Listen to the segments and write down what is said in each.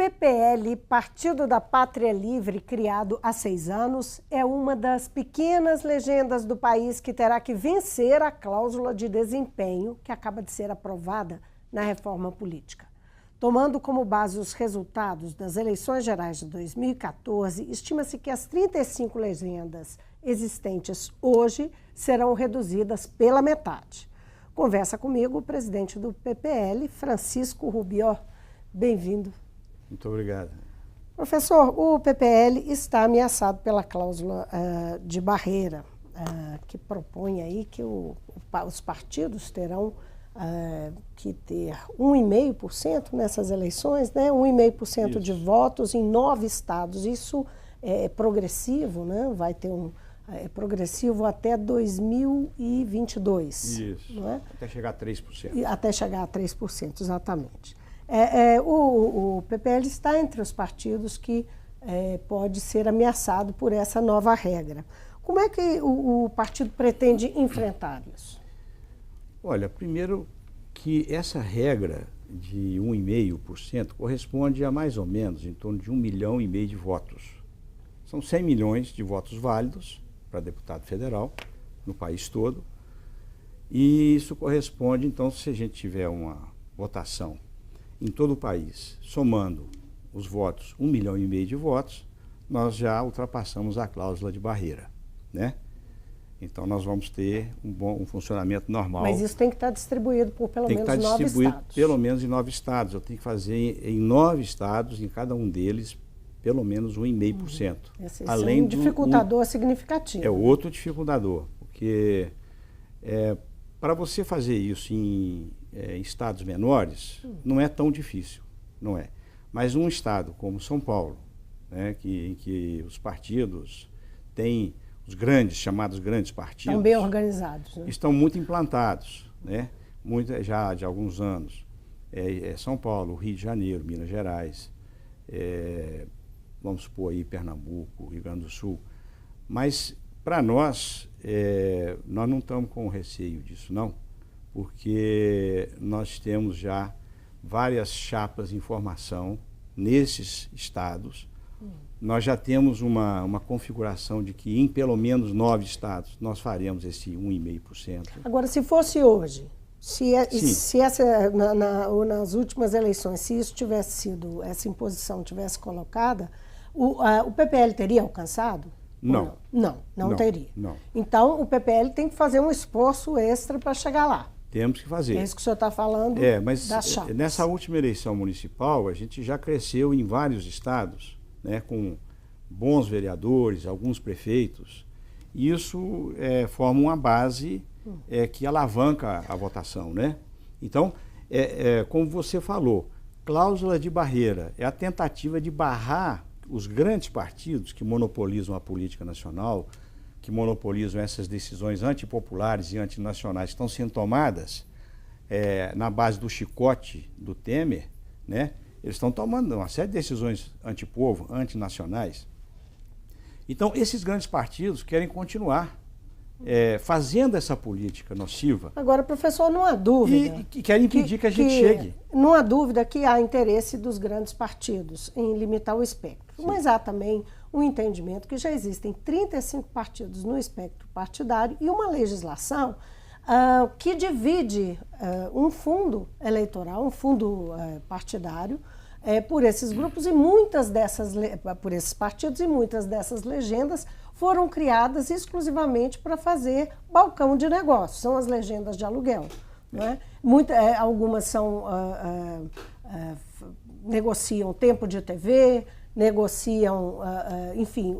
PPL, Partido da Pátria Livre, criado há 6 anos, é uma das pequenas legendas do país que terá que vencer a cláusula de desempenho que acaba de ser aprovada na reforma política. Tomando como base os resultados das eleições gerais de 2014, estima-se que as 35 legendas existentes hoje serão reduzidas pela metade. Conversa comigo o presidente do PPL, Francisco Rubió. Bem-vindo. Muito obrigado. Professor, o PPL está ameaçado pela cláusula de barreira, que propõe aí que os partidos terão que ter 1,5% nessas eleições, né? 1,5% de votos em 9 estados. Isso é progressivo, né? Vai ter é progressivo até 2022. Isso, não é? Até chegar a 3%. Até chegar a 3%, exatamente. O PPL está entre os partidos que pode ser ameaçado por essa nova regra. Como é que o partido pretende enfrentar isso? Olha, primeiro que essa regra de 1,5% corresponde a mais ou menos em torno de 1,5 milhão de votos. São 100 milhões de votos válidos para deputado federal no país todo. E isso corresponde, então, se a gente tiver uma votação em todo o país, somando os votos, 1,5 milhão de votos, nós já ultrapassamos a cláusula de barreira, né? Então nós vamos ter um funcionamento normal. Mas isso tem que estar distribuído por pelo menos 9 estados. Tem que estar distribuído pelo menos em 9 estados. Eu tenho que fazer em 9 estados, em cada um deles, pelo menos 1,5%. Esse é um dificultador significativo. É outro dificultador, porque para você fazer isso em estados menores, não é tão difícil, não é. Mas um estado como São Paulo, né, em que os partidos têm, os grandes, chamados grandes partidos... Estão bem organizados. Né? Estão muito implantados, né, já de alguns anos. São Paulo, Rio de Janeiro, Minas Gerais, vamos supor aí Pernambuco, Rio Grande do Sul. Mas, para nós não estamos com receio disso, não. Porque nós temos já várias chapas em formação nesses estados. Nós já temos uma configuração de que em pelo menos 9 estados nós faremos esse 1,5%. Agora, se fosse hoje, nas últimas eleições, se isso tivesse sido, essa imposição tivesse colocada, o PPL teria alcançado? Não. Não teria. Não. Então, o PPL tem que fazer um esforço extra para chegar lá. Temos que fazer. É isso que o senhor está falando mas das chapas. Nessa última eleição municipal, a gente já cresceu em vários estados, né, com bons vereadores, alguns prefeitos. E isso forma uma base que alavanca a votação, né? Então, como você falou, cláusula de barreira é a tentativa de barrar os grandes partidos que monopolizam a política nacional, que monopolizam essas decisões antipopulares e antinacionais que estão sendo tomadas na base do chicote do Temer, né? Eles estão tomando uma série de decisões antipovo, antinacionais. Então, esses grandes partidos querem continuar fazendo essa política nociva. Agora, professor, não há dúvida... E querem impedir que a gente chegue. Não há dúvida que há interesse dos grandes partidos em limitar o espectro. Sim. Mas há também um entendimento que já existem 35 partidos no espectro partidário e uma legislação que divide um fundo eleitoral, um fundo partidário, por esses grupos e por esses partidos, e muitas dessas legendas foram criadas exclusivamente para fazer balcão de negócio, são as legendas de aluguel. Não é? Algumas negociam tempo de TV, negociam, enfim,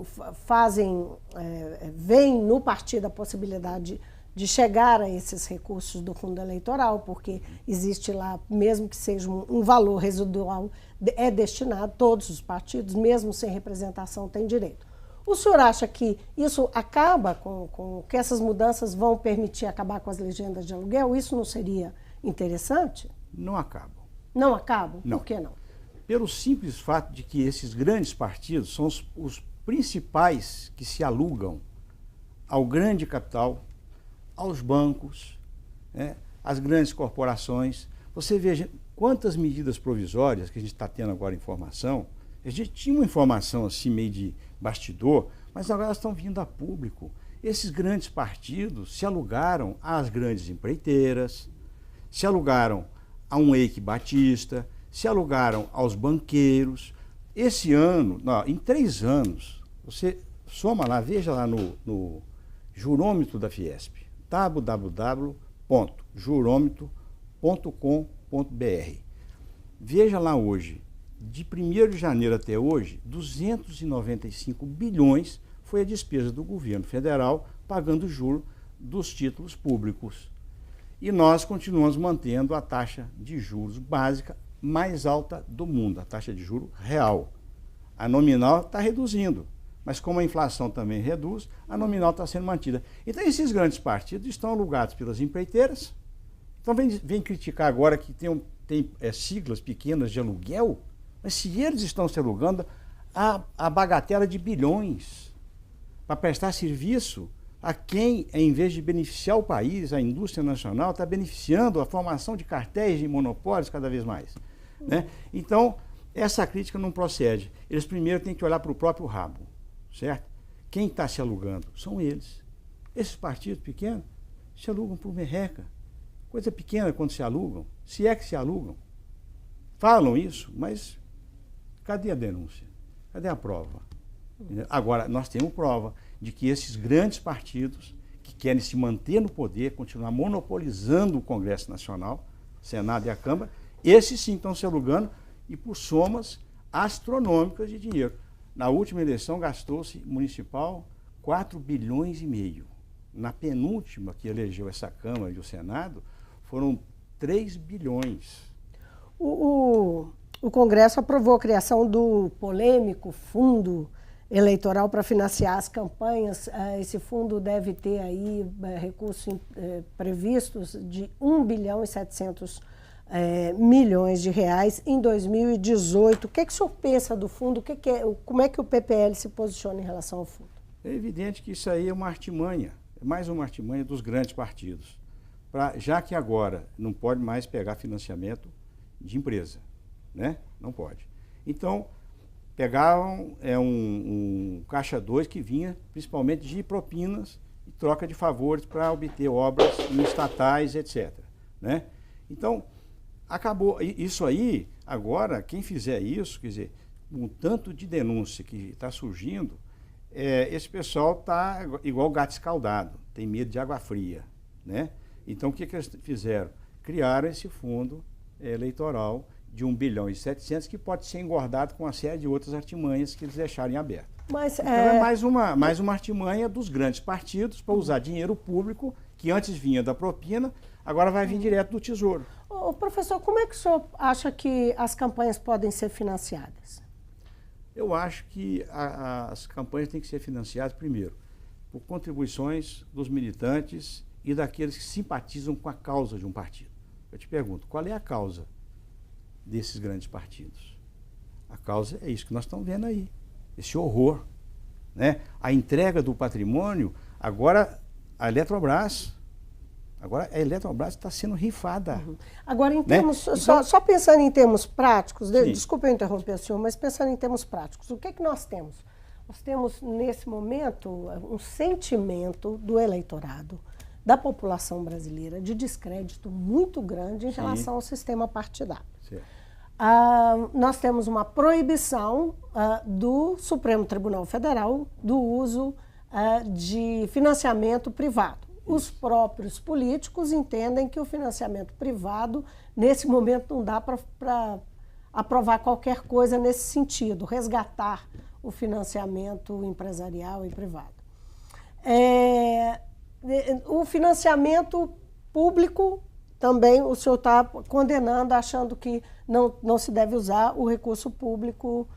veem no partido a possibilidade de chegar a esses recursos do fundo eleitoral, porque existe lá, mesmo que seja um valor residual, é destinado, todos os partidos, mesmo sem representação, têm direito. O senhor acha que isso acaba que essas mudanças vão permitir acabar com as legendas de aluguel? Isso não seria interessante? Não acabam. Não acabam? Não. Por que não? Pelo simples fato de que esses grandes partidos são os principais que se alugam ao grande capital, aos bancos, né, às grandes corporações. Você veja, quantas medidas provisórias que a gente está tendo agora informação, a gente tinha uma informação assim meio de bastidor, mas agora elas estão vindo a público. Esses grandes partidos se alugaram às grandes empreiteiras, se alugaram a um Eike Batista, se alugaram aos banqueiros. Esse ano, não, em 3 anos, você soma lá, veja lá no jurômetro da Fiesp, www.jurômetro.com.br. Veja lá hoje, de 1º de janeiro até hoje, 295 bilhões foi a despesa do governo federal pagando juros dos títulos públicos. E nós continuamos mantendo a taxa de juros básica mais alta do mundo, a taxa de juros real. A nominal está reduzindo, mas como a inflação também reduz, a nominal está sendo mantida. Então esses grandes partidos estão alugados pelas empreiteiras. Então vem criticar agora que tem siglas pequenas de aluguel, mas se eles estão se alugando a bagatela de bilhões para prestar serviço a quem, em vez de beneficiar o país, a indústria nacional, está beneficiando a formação de cartéis de monopólios cada vez mais. Né? Então, essa crítica não procede. Eles primeiro têm que olhar para o próprio rabo, certo? Quem está se alugando são eles. Esses partidos pequenos se alugam por merreca. Coisa pequena quando se alugam, se é que se alugam. Falam isso, mas cadê a denúncia? Cadê a prova? Agora, nós temos prova de que esses grandes partidos que querem se manter no poder, continuar monopolizando o Congresso Nacional, Senado e a Câmara, esses sim estão se alugando e por somas astronômicas de dinheiro. Na última eleição gastou-se municipal 4,5 bilhões. Na penúltima que elegeu essa Câmara e o Senado, foram 3 bilhões. O Congresso aprovou a criação do polêmico fundo eleitoral para financiar as campanhas. Esse fundo deve ter aí recursos previstos de 1 bilhão e 700 milhões de reais em 2018. O que o senhor pensa do fundo? Como é que o PPL se posiciona em relação ao fundo? É evidente que isso aí é uma artimanha, é mais uma artimanha dos grandes partidos. Já que agora não pode mais pegar financiamento de empresa, né? Não pode. Então, pegavam um caixa 2 que vinha principalmente de propinas e troca de favores para obter obras em estatais, etc. Né? Então, acabou. Isso aí, agora, quem fizer isso, quer dizer, um tanto de denúncia que está surgindo, esse pessoal está igual gato escaldado, tem medo de água fria. Né? Então, o que eles fizeram? Criaram esse fundo eleitoral de 1 bilhão e 700, que pode ser engordado com uma série de outras artimanhas que eles deixarem aberto. Mas, então é mais uma artimanha dos grandes partidos para usar dinheiro público, que antes vinha da propina, agora vai vir direto do Tesouro. Professor, como é que o senhor acha que as campanhas podem ser financiadas? Eu acho que as campanhas têm que ser financiadas, primeiro, por contribuições dos militantes e daqueles que simpatizam com a causa de um partido. Eu te pergunto, qual é a causa desses grandes partidos? A causa é isso que nós estamos vendo aí, esse horror. Né? A entrega do patrimônio, agora a Eletrobras está sendo rifada. Uhum. Agora, em termos, né? Só pensando em termos práticos, desculpa eu interromper o senhor, mas pensando em termos práticos, o que é que nós temos? Nós temos, nesse momento, um sentimento do eleitorado, da população brasileira, de descrédito muito grande em relação ao sistema partidário. Nós temos uma proibição do Supremo Tribunal Federal do uso de financiamento privado. Os próprios políticos entendem que o financiamento privado, nesse momento, não dá para aprovar qualquer coisa nesse sentido, resgatar o financiamento empresarial e privado. O financiamento público também o senhor está condenando, achando que não se deve usar o recurso público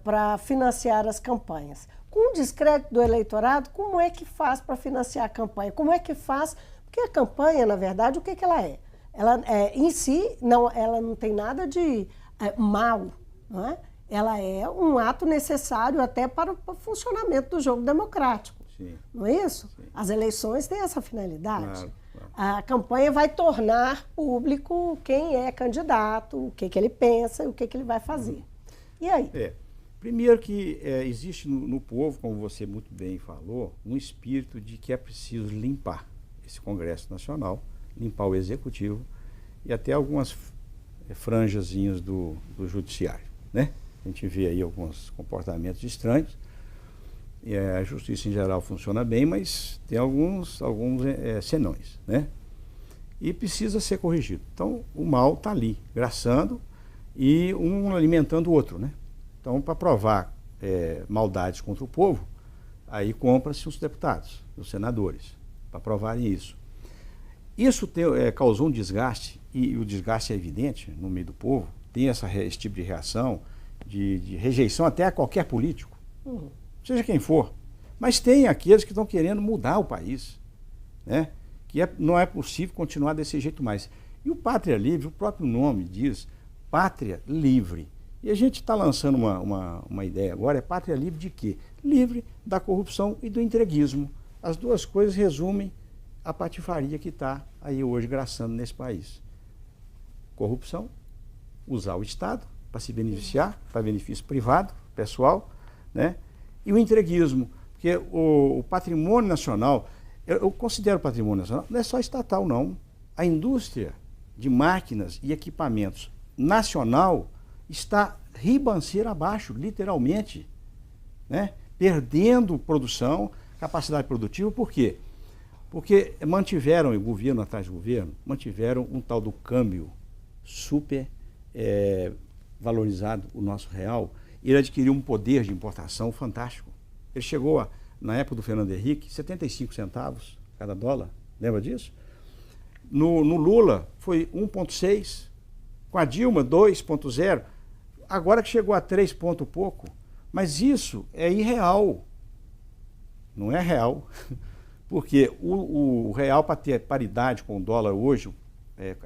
para financiar as campanhas. Com o descrédito do eleitorado, como é que faz para financiar a campanha? Como é que faz? Porque a campanha, na verdade, o que ela é? Ela em si, ela não tem nada de mal, não é? Ela é um ato necessário até para o funcionamento do jogo democrático. Sim. Não é isso? Sim. As eleições têm essa finalidade. Claro, claro. A campanha vai tornar público quem é candidato, o que ele pensa e o que ele vai fazer. E aí? Primeiro que existe no povo, como você muito bem falou, um espírito de que é preciso limpar esse Congresso Nacional, limpar o Executivo e até algumas franjazinhas do Judiciário, né? A gente vê aí alguns comportamentos estranhos. A justiça em geral funciona bem, mas tem alguns senões, né? E precisa ser corrigido. Então, o mal está ali, graçando e um alimentando o outro, né? Então, para provar maldades contra o povo, aí compra-se os deputados, os senadores, para provarem isso. Isso causou um desgaste, e o desgaste é evidente no meio do povo, tem esse tipo de reação, de rejeição até a qualquer político, seja quem for. Mas tem aqueles que estão querendo mudar o país, né? Que não é possível continuar desse jeito mais. E o Pátria Livre, o próprio nome diz, Pátria Livre. E a gente está lançando uma ideia agora, é Pátria Livre de quê? Livre da corrupção e do entreguismo. As duas coisas resumem a patifaria que está aí hoje graçando nesse país. Corrupção, usar o Estado para se beneficiar, para benefício privado, pessoal, né? E o entreguismo, porque o patrimônio nacional, eu considero patrimônio nacional, não é só estatal não. A indústria de máquinas e equipamentos nacional está ribanceira abaixo, literalmente, né? Perdendo produção, capacidade produtiva. Por quê? Porque mantiveram, o governo atrás do governo, mantiveram um tal do câmbio super valorizado, o nosso real. Ele adquiriu um poder de importação fantástico. Ele chegou, na época do Fernando Henrique, 75 centavos cada dólar, lembra disso? No Lula foi 1,6, com a Dilma 2,0, agora que chegou a 3 ponto pouco, mas isso é irreal, não é real, porque o real, para ter paridade com o dólar hoje,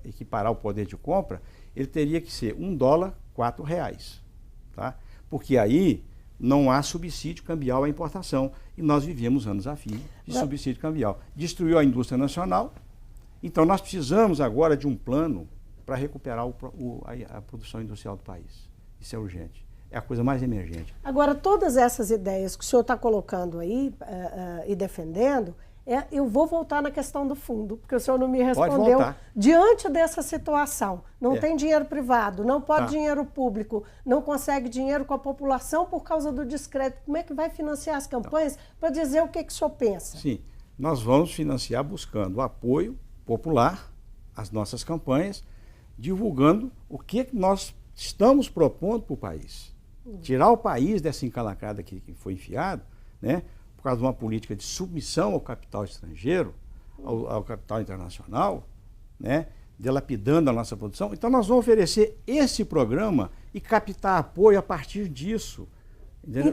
equiparar o poder de compra, ele teria que ser $1, R$4, tá? Porque aí não há subsídio cambial à importação, e nós vivemos anos a fio de subsídio cambial. Destruiu a indústria nacional, então nós precisamos agora de um plano para recuperar a produção industrial do país. Isso é urgente. É a coisa mais emergente. Agora, todas essas ideias que o senhor está colocando aí e defendendo, eu vou voltar na questão do fundo, porque o senhor não me respondeu. Diante dessa situação, não tem dinheiro privado, não pode dinheiro público, não consegue dinheiro com a população por causa do descrédito. Como é que vai financiar as campanhas para dizer o que o senhor pensa? Sim, nós vamos financiar buscando o apoio popular às nossas campanhas, divulgando o que nós estamos propondo para o país. Tirar o país dessa encalacrada que foi enfiado, né, por causa de uma política de submissão ao capital estrangeiro, ao capital internacional, né, dilapidando a nossa produção. Então nós vamos oferecer esse programa e captar apoio a partir disso.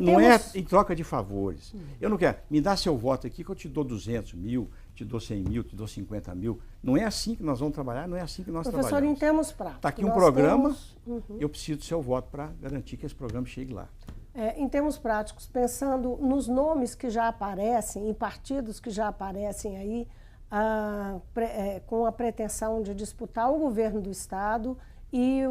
Não é em troca de favores. Eu não quero, me dá seu voto aqui que eu te dou 200 mil, te dou 100 mil, te dou 50 mil. Não é assim que nós vamos trabalhar, não é assim que nós trabalhamos. Professor, em termos práticos. Está aqui um programa, eu preciso do seu voto para garantir que esse programa chegue lá. Em termos práticos, pensando nos nomes que já aparecem, em partidos que já aparecem aí, com a pretensão de disputar o governo do Estado e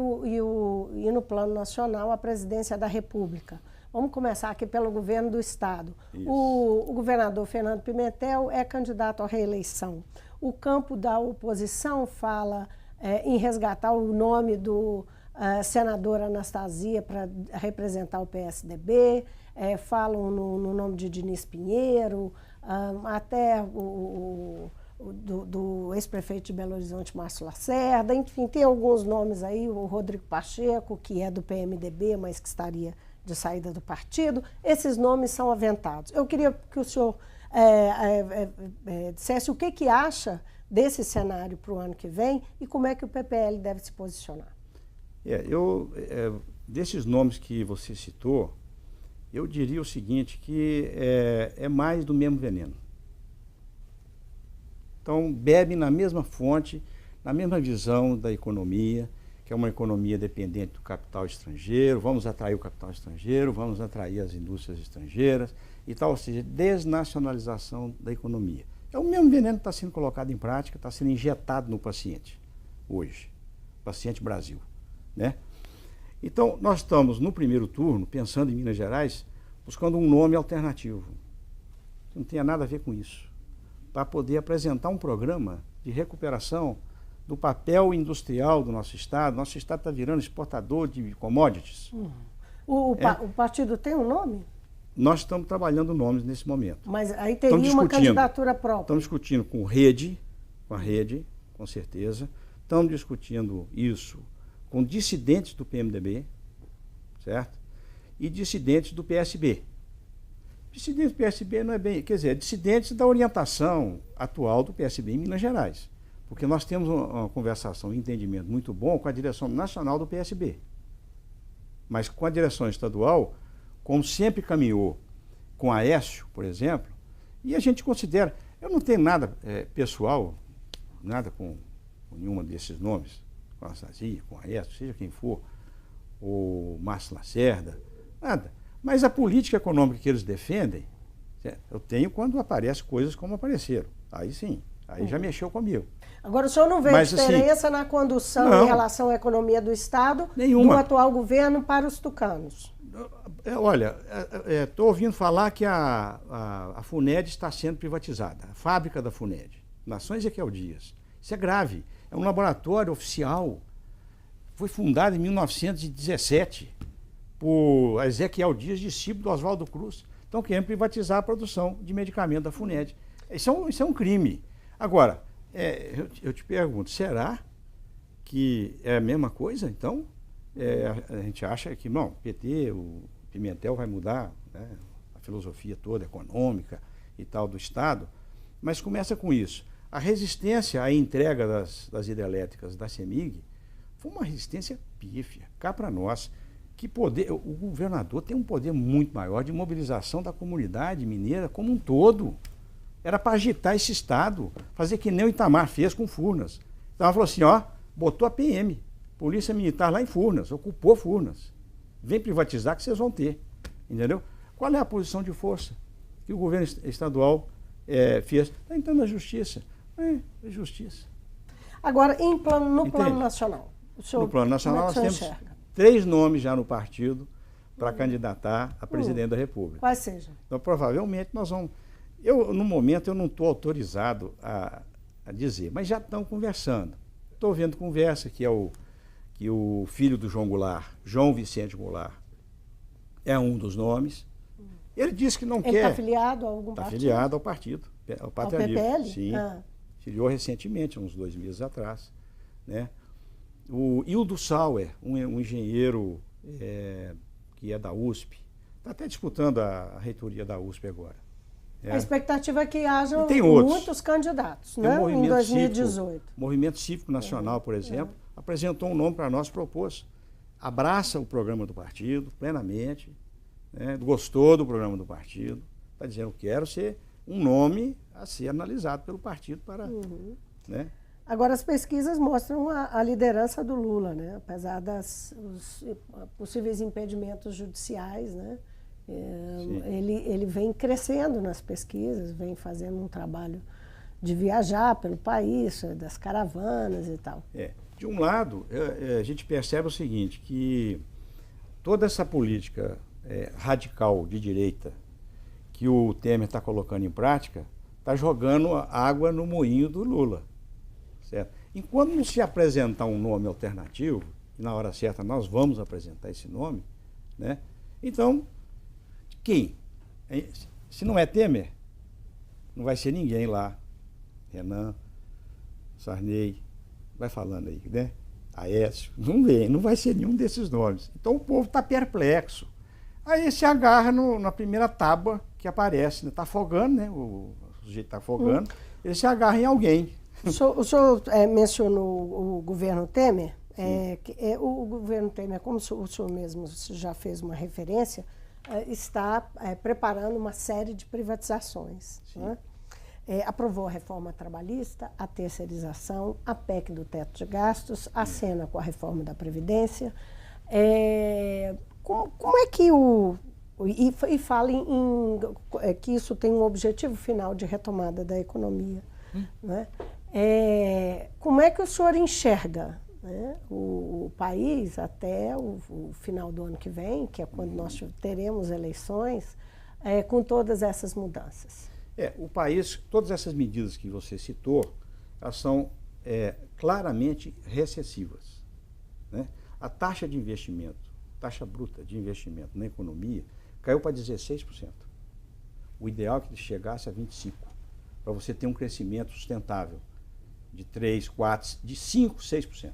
no plano nacional a presidência da República. Vamos começar aqui pelo governo do Estado. O governador Fernando Pimentel é candidato à reeleição. O campo da oposição fala em resgatar o nome do senador Anastasia para representar o PSDB, falam no nome de Diniz Pinheiro, até do ex-prefeito de Belo Horizonte, Márcio Lacerda, enfim, tem alguns nomes aí, o Rodrigo Pacheco, que é do PMDB, mas que estaria de saída do partido. Esses nomes são aventados. Eu queria que o senhor dissesse o que acha desse cenário para o ano que vem e como é que o PPL deve se posicionar. Desses nomes que você citou, eu diria o seguinte, que é mais do mesmo veneno. Então, bebe na mesma fonte, na mesma visão da economia, que é uma economia dependente do capital estrangeiro, vamos atrair o capital estrangeiro, vamos atrair as indústrias estrangeiras e tal, ou seja, desnacionalização da economia. É o mesmo veneno que está sendo colocado em prática, está sendo injetado no paciente hoje, paciente Brasil, né? Então, nós estamos no primeiro turno, pensando em Minas Gerais, buscando um nome alternativo, que não tenha nada a ver com isso, para poder apresentar um programa de recuperação do papel industrial do nosso Estado. Nosso Estado está virando exportador de commodities. O partido tem um nome? Nós estamos trabalhando nomes nesse momento. Mas aí teria uma candidatura própria. Estamos discutindo com a rede, com certeza. Estamos discutindo isso com dissidentes do PMDB, certo? E dissidentes do PSB. Dissidentes do PSB não é bem... Quer dizer, dissidentes da orientação atual do PSB em Minas Gerais. Porque nós temos uma conversação, um entendimento muito bom com a direção nacional do PSB. Mas com a direção estadual, como sempre caminhou com a Aécio, por exemplo, e a gente considera... Eu não tenho nada pessoal, nada com nenhuma desses nomes, com a Anastasia, com a Aécio, seja quem for, ou Márcio Lacerda, nada. Mas a política econômica que eles defendem, eu tenho quando aparecem coisas como apareceram. Aí sim, aí já mexeu comigo. Agora, o senhor não vê diferença na condução em relação à economia do Estado do atual governo para os tucanos? Olha, estou ouvindo falar que a FUNED está sendo privatizada, a fábrica da FUNED, Nações Ezequiel Dias. Isso é grave, é um laboratório oficial, foi fundado em 1917 por Ezequiel Dias, discípulo do Oswaldo Cruz. Estão querendo privatizar a produção de medicamento da FUNED. Isso é um crime. Agora, eu te pergunto, será que é a mesma coisa, então? A gente acha que, não, PT, o Pimentel vai mudar, né, a filosofia toda econômica e tal do Estado, mas começa com isso. A resistência à entrega das hidrelétricas da CEMIG foi uma resistência pífia, cá para nós. O governador tem um poder muito maior de mobilização da comunidade mineira como um todo. Era para agitar esse Estado, fazer que nem o Itamar fez com Furnas. Então ela falou assim, botou a PM, Polícia Militar lá em Furnas, ocupou Furnas. Vem privatizar que vocês vão ter, entendeu? Qual é a posição de força que o governo estadual fez? Está entrando na justiça. É justiça. Agora, no plano nacional? No plano nacional nós temos 3 nomes já no partido para candidatar a presidente da República. Quais sejam? Então, provavelmente nós vamos... no momento, eu não estou autorizado a dizer, mas já estão conversando. Estou vendo conversa que o filho do João Goulart, João Vicente Goulart, é um dos nomes. Ele disse que não quer... Ele está afiliado a algum partido? Está afiliado ao partido, ao Pátria Livre. PPL? Sim, filiou recentemente, uns 2 meses atrás, né? O Hildo Sauer, um engenheiro que é da USP, está até disputando a reitoria da USP agora. A expectativa é que hajam muitos candidatos, tem né? Em 2018. O Movimento Cívico Nacional, por exemplo, apresentou um nome para nós, propôs. Abraça o programa do partido plenamente, né? Gostou do programa do partido, está dizendo, quero ser um nome a ser analisado pelo partido para... Né? Agora, as pesquisas mostram a liderança do Lula, né? Apesar os possíveis impedimentos judiciais, né? Ele vem crescendo nas pesquisas, vem fazendo um trabalho de viajar pelo país, das caravanas e tal. De um lado, a gente percebe o seguinte, que toda essa política radical de direita que o Temer está colocando em prática está jogando água no moinho do Lula. Certo? Enquanto não se apresentar um nome alternativo, e na hora certa nós vamos apresentar esse nome, né? Então, quem? Se não é Temer, não vai ser ninguém lá. Renan, Sarney, vai falando aí, né? Aécio, não vai ser nenhum desses nomes. Então o povo está perplexo. Aí se agarra na primeira tábua que aparece, está afogando, né? O sujeito está afogando, ele se agarra em alguém. O senhor mencionou o governo Temer. O governo Temer, como o senhor mesmo já fez uma referência, está preparando uma série de privatizações. Né? Aprovou a reforma trabalhista, a terceirização, a PEC do teto de gastos, acena com a reforma da Previdência. Como é que E fala que isso tem um objetivo final de retomada da economia. Né? Como é que o senhor enxerga, né, o país até o final do ano que vem, que é quando nós teremos eleições, com todas essas mudanças? O país, todas essas medidas que você citou, elas são claramente recessivas. Né? A taxa de investimento, taxa bruta de investimento na economia, caiu para 16%. O ideal é que ele chegasse a 25%, para você ter um crescimento sustentável de 3%, 4%, de 5%, 6%.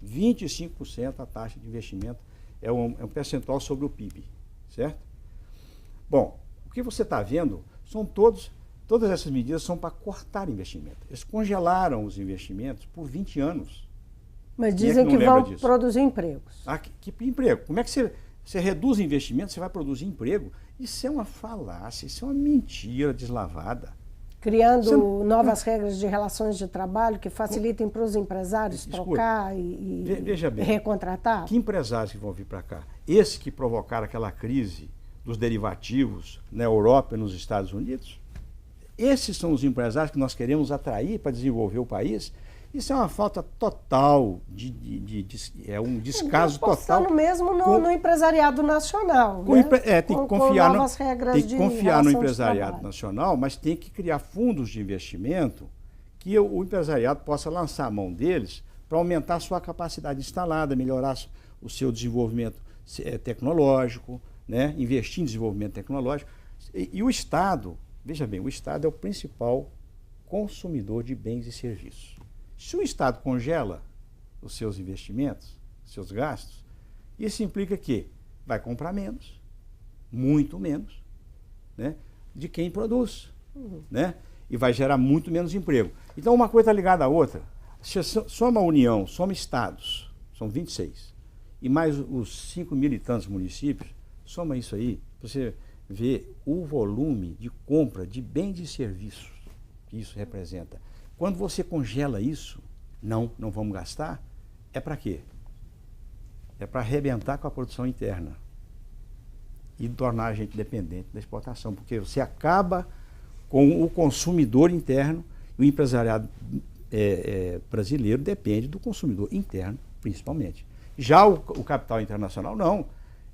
25% a taxa de investimento é um percentual sobre o PIB, certo? Bom, o que você está vendo são todas essas medidas são para cortar investimento. Eles congelaram os investimentos por 20 anos. Mas dizem que vão produzir empregos. Que emprego? Como é que você reduz investimento, você vai produzir emprego? Isso é uma falácia, isso é uma mentira deslavada. Criando novas regras de relações de trabalho que facilitem para os empresários trocar e veja bem, recontratar? Que empresários que vão vir para cá? Esses que provocaram aquela crise dos derivativos na Europa e nos Estados Unidos? Esses são os empresários que nós queremos atrair para desenvolver o país? Isso é uma falta total, é um descaso total. Pensando mesmo no empresariado nacional. Tem que confiar no empresariado nacional, mas tem que criar fundos de investimento que o empresariado possa lançar a mão deles para aumentar a sua capacidade instalada, melhorar o seu desenvolvimento tecnológico, né? Investir em desenvolvimento tecnológico. E o Estado, veja bem, o Estado é o principal consumidor de bens e serviços. Se o Estado congela os seus investimentos, seus gastos, isso implica que vai comprar menos, muito menos, né, de quem produz, né, e vai gerar muito menos emprego. Então, uma coisa está ligada à outra. Se soma a União, soma estados, são 26, e mais os 5.000 e tantos municípios, soma isso aí, você vê o volume de compra de bens e serviços que isso representa. Quando você congela isso, não vamos gastar, é para quê? É para arrebentar com a produção interna e tornar a gente dependente da exportação, porque você acaba com o consumidor interno, e o empresariado brasileiro depende do consumidor interno, principalmente. Já o capital internacional, não.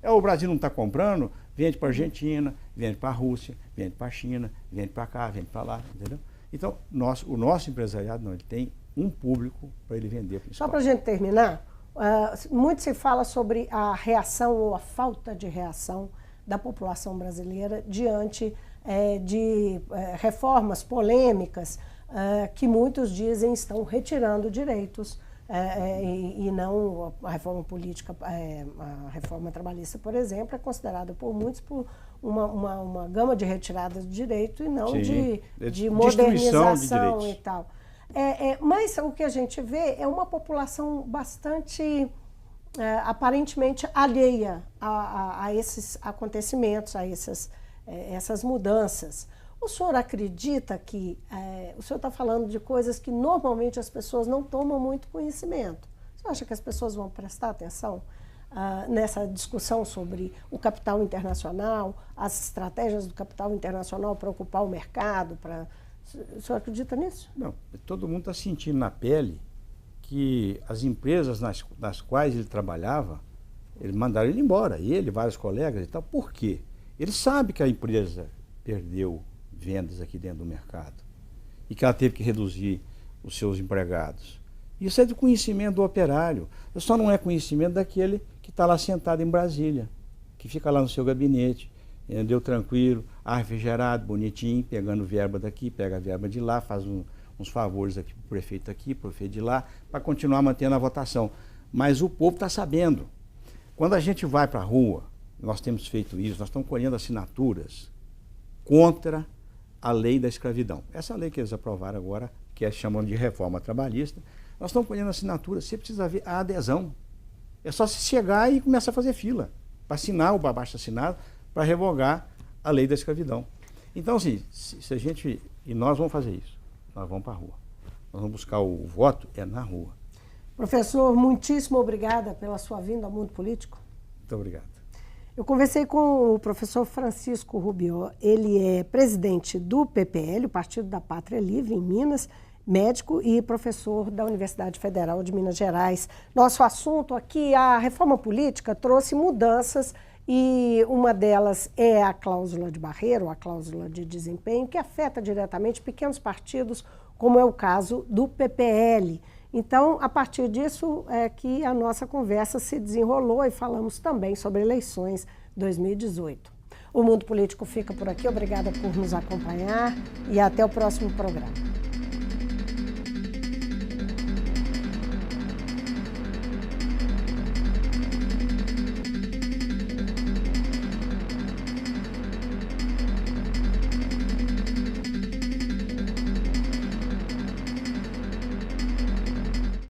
O Brasil não está comprando, vende para a Argentina, vende para a Rússia, vende para a China, vende para cá, vende para lá, entendeu? Então, o nosso empresariado, não, ele tem um público para ele vender. Só para a gente terminar, muito se fala sobre a reação ou a falta de reação da população brasileira diante de reformas polêmicas que muitos dizem estão retirando direitos e não a reforma política, a reforma trabalhista, por exemplo, é considerada por muitos por uma gama de retiradas de direito e não de modernização e tal. Mas o que a gente vê é uma população bastante, aparentemente, alheia a esses acontecimentos, a essas mudanças. O senhor acredita que o senhor está falando de coisas que normalmente as pessoas não tomam muito conhecimento? O senhor acha que as pessoas vão prestar atenção nessa discussão sobre o capital internacional, as estratégias do capital internacional para ocupar o mercado? O senhor acredita nisso? Não, todo mundo está sentindo na pele que as empresas nas quais ele trabalhava, eles mandaram ele embora, ele, vários colegas e tal. Por quê? Ele sabe que a empresa perdeu vendas aqui dentro do mercado e que ela teve que reduzir os seus empregados. Isso é do conhecimento do operário. Só não é conhecimento daquele que está lá sentado em Brasília, que fica lá no seu gabinete, entendeu? Tranquilo, refrigerado, bonitinho, pegando verba daqui, pega a verba de lá, faz uns favores aqui para o prefeito aqui, para o prefeito de lá, para continuar mantendo a votação. Mas o povo está sabendo. Quando a gente vai para a rua, nós temos feito isso, nós estamos colhendo assinaturas contra a lei da escravidão. Essa lei que eles aprovaram agora, que é chamando de reforma trabalhista, nós estamos colhendo assinaturas, você precisa ver a adesão. É só se chegar e começar a fazer fila, para assinar o abaixo assinado, para revogar a lei da escravidão. Então, assim, se a gente... E nós vamos fazer isso. Nós vamos para a rua. Nós vamos buscar o voto na rua. Professor, muitíssimo obrigada pela sua vinda ao mundo político. Muito obrigado. Eu conversei com o professor Francisco Rubio, ele é presidente do PPL, o Partido da Pátria Livre, em Minas, médico e professor da Universidade Federal de Minas Gerais. Nosso assunto aqui, a reforma política trouxe mudanças e uma delas é a cláusula de barreira, ou a cláusula de desempenho, que afeta diretamente pequenos partidos, como é o caso do PPL. Então, a partir disso é que a nossa conversa se desenrolou e falamos também sobre eleições 2018. O Mundo Político fica por aqui. Obrigada por nos acompanhar e até o próximo programa.